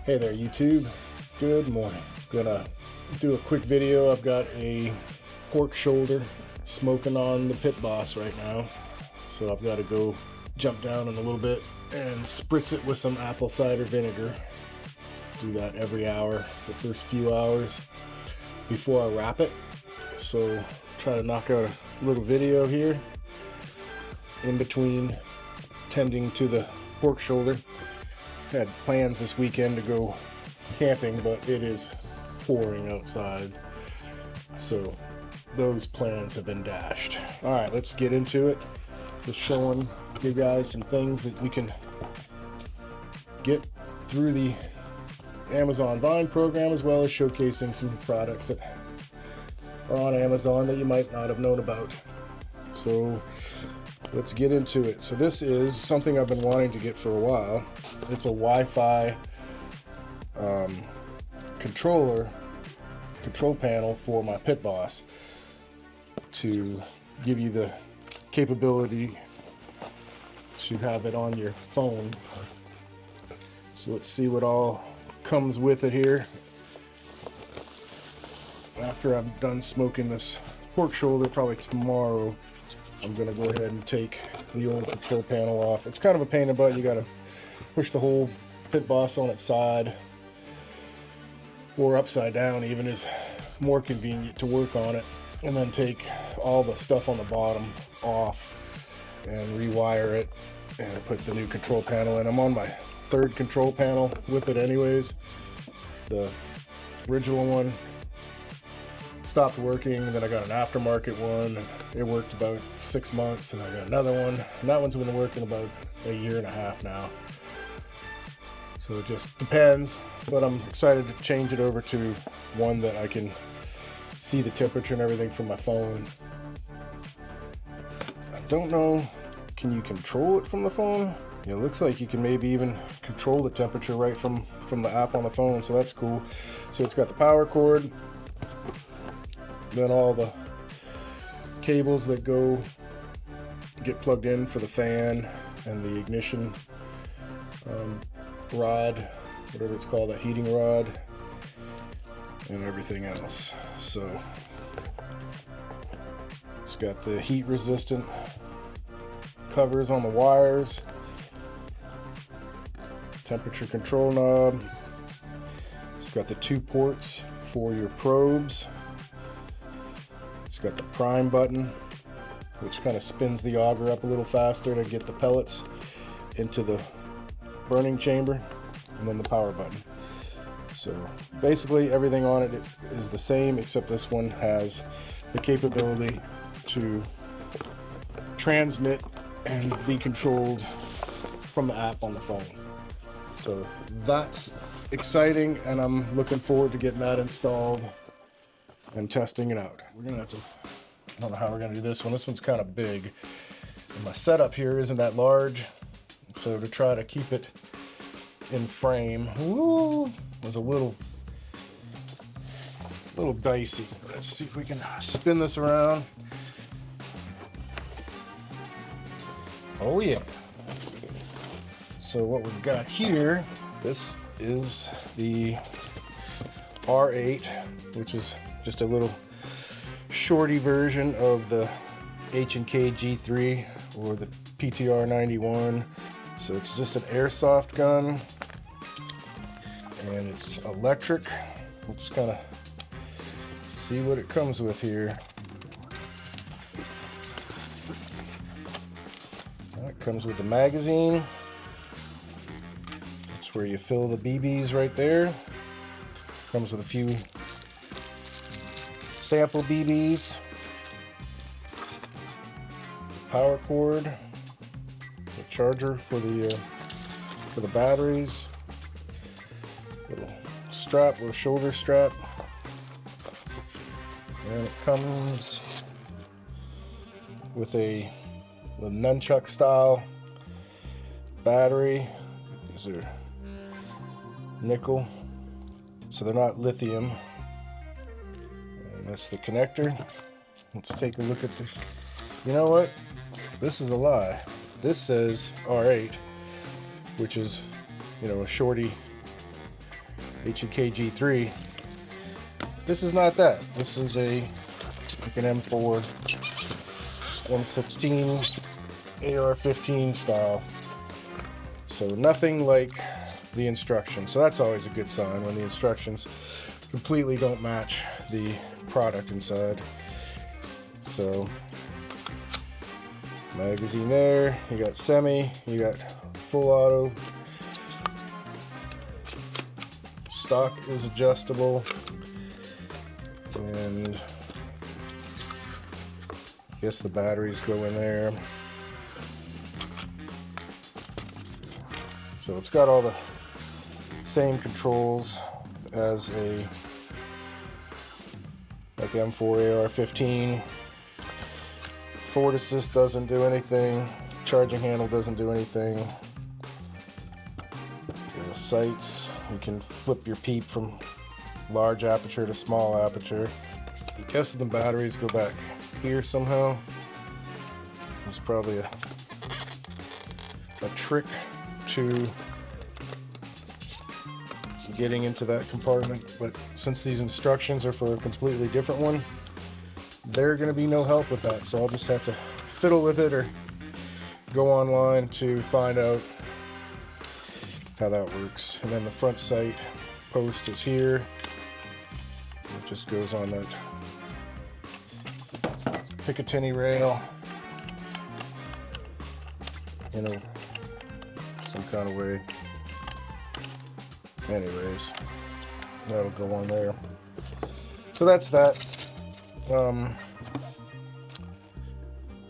Hey there YouTube, good morning. Gonna do a quick video. I've got a pork shoulder smoking on the Pit Boss right now. So I've got to go jump down in a little bit and spritz it with some apple cider vinegar. Do that every hour, the first few hours before I wrap it. So try to knock out a little video here in between tending to the pork shoulder. Had plans this weekend to go camping, but it is pouring outside, so those plans have been dashed. All right, let's get into it. Just showing you guys some things that we can get through the Amazon Vine program, as well as showcasing some products that are on Amazon that you might not have known about. So let's get into it. So this is something I've been wanting to get for a while. It's a Wi-Fi control panel for my Pit Boss to give you the capability to have it on your phone. So let's see what all comes with it here. After I'm done smoking this pork shoulder, probably tomorrow, I'm gonna go ahead and take the old control panel off. It's kind of a pain in the butt. You gotta push the whole Pit Boss on its side, or upside down even is more convenient to work on it, and then take all the stuff on the bottom off and rewire it and put the new control panel in. I'm on my third control panel with it anyways. The original one stopped working, and then I got an aftermarket one. It worked about 6 months, and I got another one, and that one's been working about a year and a half now. So it just depends, but I'm excited to change it over to one that I can see the temperature and everything from my phone. I don't know, can you control it from the phone? It looks like you can maybe even control the temperature right from the app on the phone, so that's cool. So it's got the power cord, then all the cables that get plugged in for the fan and the ignition rod, whatever it's called, that heating rod, and everything else. So it's got the heat resistant covers on the wires, temperature control knob. It's got the 2 ports for your probes. It's got the prime button, which kind of spins the auger up a little faster to get the pellets into the burning chamber, and then the power button. So basically everything on it is the same, except this one has the capability to transmit and be controlled from the app on the phone. So that's exciting, and I'm looking forward to getting that installed and testing it out. We're gonna have to, I don't know how we're gonna do this one. This one's kind of big, and my setup here isn't that large, so to try to keep it in frame, is a little dicey. Let's see if we can spin this around. Oh yeah. So what we've got here, this is the R8, which is just a little shorty version of the H&K G3 or the PTR 91. So it's just an airsoft gun, and it's electric. Let's kind of see what it comes with here. It comes with the magazine. That's where you fill the BBs right there. Comes with a few sample BBs. Power cord. The charger for the batteries. Little strap, little shoulder strap. And it comes with a nunchuck style battery. These are nickel, so they're not lithium. And that's the connector. Let's take a look at this. You know what? This is a lie. This says R8, which is, you know, a shorty HEK G3. This is not that. This is like an M4 M16 AR-15 style. So nothing like the instructions. So that's always a good sign when the instructions completely don't match the product inside. So magazine there, you got semi, you got full auto. Stock is adjustable, and I guess the batteries go in there. So it's got all the same controls as a like M4 AR-15. Forward assist doesn't do anything. Charging handle doesn't do anything. The sights, you can flip your peep from large aperture to small aperture. I'm guessing the batteries go back here somehow. There's probably a trick to getting into that compartment, but since these instructions are for a completely different one, they're going to be no help with that, so I'll just have to fiddle with it or go online to find out how that works. And then the front sight post is here. It just goes on that Picatinny rail, you know, some kind of way. Anyways, that'll go on there. So that's that.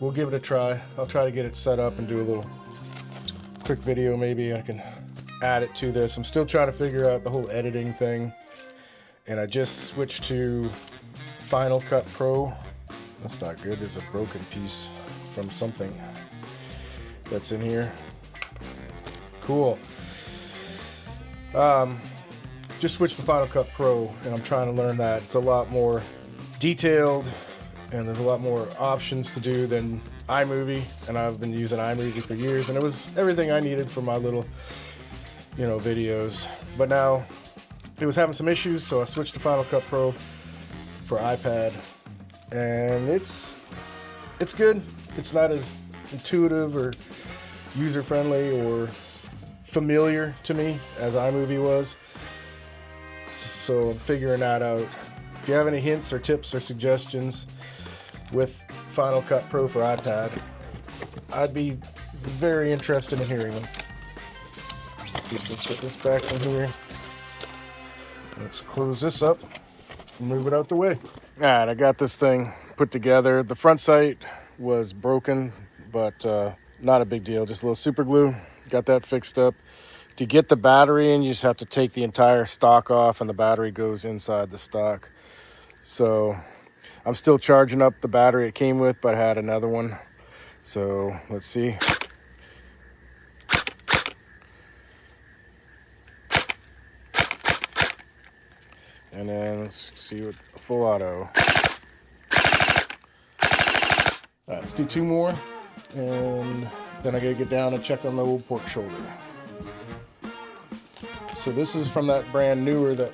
We'll give it a try. I'll try to get it set up and do a little quick video. Maybe I can add it to this. I'm still trying to figure out the whole editing thing, and I just switched to Final Cut Pro. That's not good. There's a broken piece from something that's in here. Cool. Just switched to Final Cut Pro, and I'm trying to learn that. It's a lot more detailed, and there's a lot more options to do than iMovie, and I've been using iMovie for years, and it was everything I needed for my little, you know, videos. But now it was having some issues, so I switched to Final Cut Pro for iPad, and it's good. It's not as intuitive or user-friendly or familiar to me as iMovie was, so I'm figuring that out. If you have any hints or tips or suggestions with Final Cut Pro for iPad, I'd be very interested in hearing them. Let's see if we can put this back in here. Let's close this up and move it out the way. Alright, I got this thing put together. The front sight was broken, but not a big deal, just a little super glue. Got that fixed up. To get the battery in, you just have to take the entire stock off, and the battery goes inside the stock. So I'm still charging up the battery it came with, but I had another one. So let's see. And then let's see what full auto. All right, let's do two more, and then I gotta get down and check on the old pork shoulder. So this is from that brand Neewer that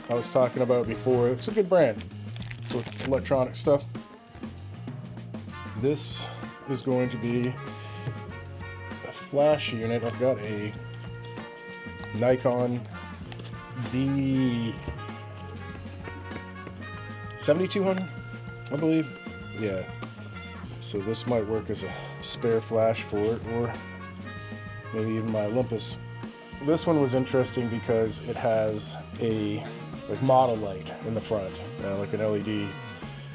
I was talking about before. It's a good brand with electronic stuff. This is going to be a flash unit. I've got a Nikon D7200, I believe. Yeah. So this might work as a spare flash for it, or maybe even my Olympus. This one was interesting because it has a like model light in the front, like an LED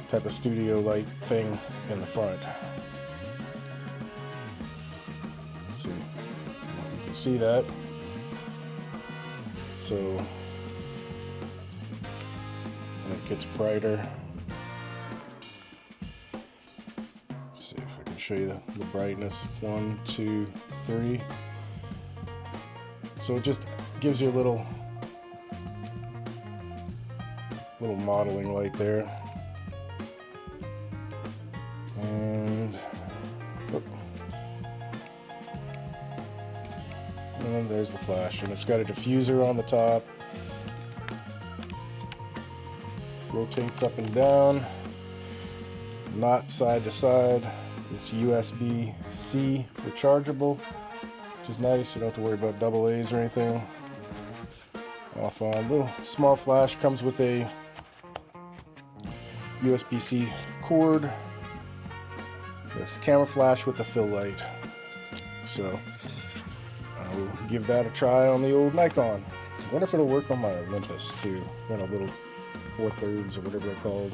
type of studio light thing in the front. So you can see that. So and it gets brighter. Let's see if I can show you the brightness. 1, 2, 3. So it just gives you a little modeling light there. And there's the flash, and it's got a diffuser on the top, rotates up and down, not side to side. It's USB-C rechargeable, which is nice. You don't have to worry about double A's or anything. Off on. Little small flash, comes with a USB-C cord. This camera flash with a fill light. So I will give that a try on the old Nikon. I wonder if it'll work on my Olympus too. You know, little 4/3 or whatever they're called.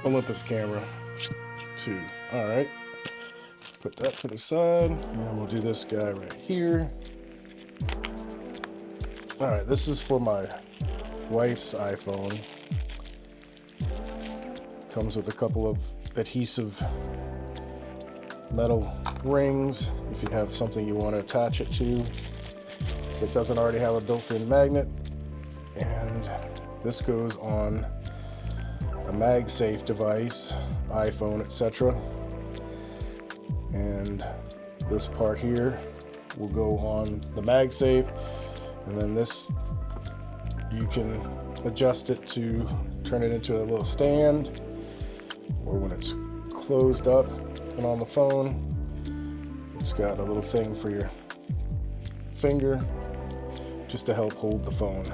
Olympus camera too. All right, put that to the side, and we'll do this guy right here. All right, this is for my wife's iPhone. Comes with a couple of adhesive metal rings if you have something you want to attach it to that doesn't already have a built-in magnet. And this goes on a MagSafe device, iPhone, etc. And this part here will go on the MagSafe, and then this, you can adjust it to turn it into a little stand, or when it's closed up and on the phone, it's got a little thing for your finger just to help hold the phone.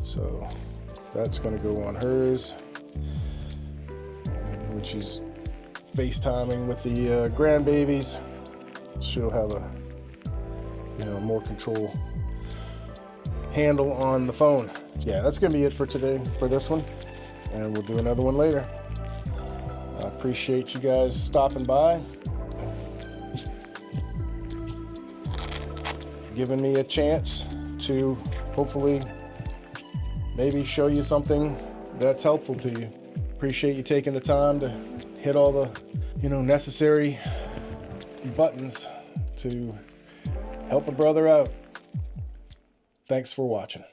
So that's going to go on hers. And when she's FaceTiming with the grandbabies, she'll have a, you know, more control handle on the phone. Yeah, that's going to be it for today for this one, and we'll do another one later. I appreciate you guys stopping by, giving me a chance to hopefully maybe show you something that's helpful to you. Appreciate you taking the time to hit all the, you know, necessary buttons to help a brother out. Thanks for watching.